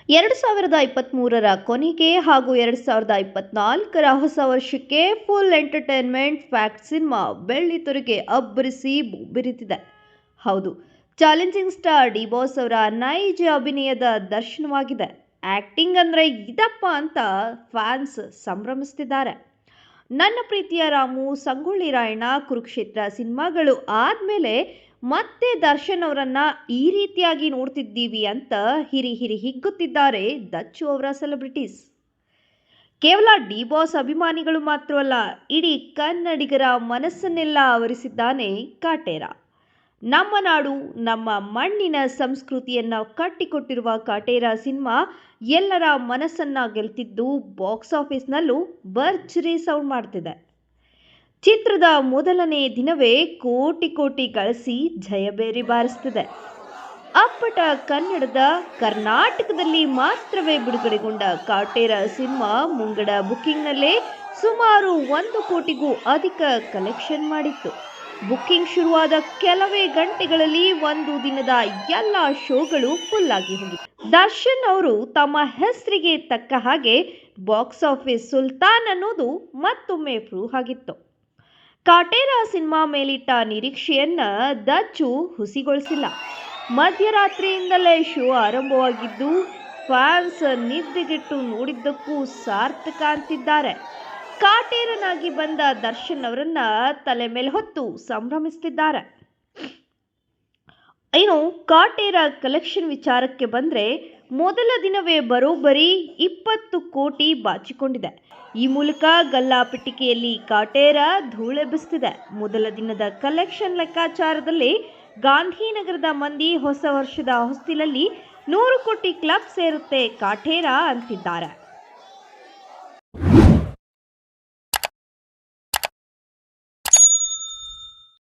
2023ರ ಕೊನೆಗೆ ಹಾಗೂ 2024ರ ಹೊಸ ವರ್ಷಕ್ಕೆ ಫುಲ್ ಎಂಟರ್ಟೈನ್ಮೆಂಟ್ ಫ್ಯಾಕ್ಟ್ ಸಿನಿಮಾ ಬೆಳ್ಳಿ ತೆರೆಗೆ ಅಬ್ಬರಿಸಿ ಬೀರಿತಿದೆ. ಹೌದು, ಚಾಲೆಂಜಿಂಗ್ ಸ್ಟಾರ್ ಡಿ ಬಾಸ್ ಅವರ ನೈಜ ಅಭಿನಯದ ದರ್ಶನವಾಗಿದೆ. ಆಕ್ಟಿಂಗ್ ಅಂದ್ರೆ ಇದಪ್ಪ ಅಂತ ಫ್ಯಾನ್ಸ್ ಸಂಭ್ರಮಿಸುತ್ತಿದ್ದಾರೆ. ನನ್ನ ಪ್ರೀತಿಯ ರಾಮು, ಸಂಗೊಳ್ಳಿ ರಾಯಣ್ಣ, ಕುರುಕ್ಷೇತ್ರ ಸಿನಿಮಾಗಳು ಆದ್ಮೇಲೆ ಮತ್ತೆ ದರ್ಶನ್ ಅವರನ್ನ ಈ ರೀತಿಯಾಗಿ ನೋಡ್ತಿದ್ದೀವಿ ಅಂತ ಹಿರಿ ಹಿಗ್ಗುತ್ತಿದ್ದಾರೆ ದಚ್ಚು ಅವರ ಸೆಲೆಬ್ರಿಟೀಸ್. ಕೇವಲ ಡಿ ಬಾಸ್ ಅಭಿಮಾನಿಗಳು ಮಾತ್ರವಲ್ಲ, ಇಡೀ ಕನ್ನಡಿಗರ ಮನಸ್ಸನ್ನೆಲ್ಲ ಆವರಿಸಿದ್ದಾನೆ ಕಾಟೇರ. ನಮ್ಮ ನಾಡು, ನಮ್ಮ ಮಣ್ಣಿನ ಸಂಸ್ಕೃತಿಯನ್ನ ಕಟ್ಟಿಕೊಟ್ಟಿರುವ ಕಾಟೇರ ಸಿನಿಮಾ ಎಲ್ಲರ ಮನಸ್ಸನ್ನ ಗೆಲ್ತಿದ್ದು ಬಾಕ್ಸ್ ಆಫೀಸ್ನಲ್ಲೂ ಭರ್ಜರಿ ಸೌಂಡ್ ಮಾಡ್ತಿದೆ. ಚಿತ್ರದ ಮೊದಲನೇ ದಿನವೇ ಕೋಟಿ ಗಳಿಸಿ ಜಯಬೇರಿ ಬಾರಿಸುತ್ತಿದೆ. ಅಪ್ಪಟ ಕನ್ನಡದ ಕರ್ನಾಟಕದಲ್ಲಿ ಮಾತ್ರವೇ ಬಿಡುಗಡೆಗೊಂಡ ಕಾಟೇರ ಸಿನಿಮಾ ಮುಂಗಡ ಬುಕ್ಕಿಂಗ್ನಲ್ಲೇ ಸುಮಾರು 1 ಕೋಟಿಗೂ ಅಧಿಕ ಕಲೆಕ್ಷನ್ ಮಾಡಿತ್ತು. ಬುಕ್ಕಿಂಗ್ ಶುರುವಾದ ಕೆಲವೇ ಗಂಟೆಗಳಲ್ಲಿ ಒಂದು ದಿನದ ಎಲ್ಲ ಶೋಗಳು ಫುಲ್ ಆಗಿ ಹೋಗಿತ್ತು. ದರ್ಶನ್ ಅವರು ತಮ್ಮ ಹೆಸರಿಗೆ ತಕ್ಕ ಹಾಗೆ ಬಾಕ್ಸ್ ಆಫೀಸ್ ಸುಲ್ತಾನ್ ಅನ್ನೋದು ಮತ್ತೊಮ್ಮೆ ಪ್ರೂವ್ ಆಗಿತ್ತು. ಕಾಟೇರ ಸಿನಿಮಾ ಮೇಲಿಟ್ಟ ನಿರೀಕ್ಷೆಯನ್ನ ದಚ್ಚು ಹುಸಿಗೊಳಿಸಿಲ್ಲ. ಮಧ್ಯರಾತ್ರಿಯಿಂದಲೇ ಶೋ ಆರಂಭವಾಗಿದ್ದು ಫ್ಯಾನ್ಸ್ ನಿದ್ದೆಗೆಟ್ಟು ನೋಡಿದ್ದಕ್ಕೂ ಸಾರ್ಥಕ ಅಂತಿದ್ದಾರೆ. ಕಾಟೇರನಾಗಿ ಬಂದ ದರ್ಶನ್ ಅವರನ್ನ ತಲೆ ಮೇಲೆ ಹೊತ್ತು ಸಂಭ್ರಮಿಸುತ್ತಿದ್ದಾರೆ. ಇನ್ನು ಕಾಟೇರ ಕಲೆಕ್ಷನ್ ವಿಚಾರಕ್ಕೆ ಬಂದ್ರೆ ಮೊದಲ ದಿನವೇ ಬರೋಬ್ಬರಿ 20 ಕೋಟಿ ಬಾಚಿಕೊಂಡಿದೆ. ಈ ಮೂಲಕ ಗಲ್ಲಾಪೆಟ್ಟಿಗೆಯಲ್ಲಿ ಕಾಟೇರ ಧೂಳೆಬ್ಬಿಸುತ್ತಿದೆ. ಮೊದಲ ದಿನದ ಕಲೆಕ್ಷನ್ ಲೆಕ್ಕಾಚಾರದಲ್ಲಿ ಗಾಂಧಿನಗರದ ಮಂದಿ ಹೊಸ ವರ್ಷದ ಹೊಸ್ತಿಲಲ್ಲಿ 100 ಕೋಟಿ ಕ್ಲಬ್ ಸೇರುತ್ತೆ ಕಾಟೇರ ಅಂತಿದ್ದಾರೆ.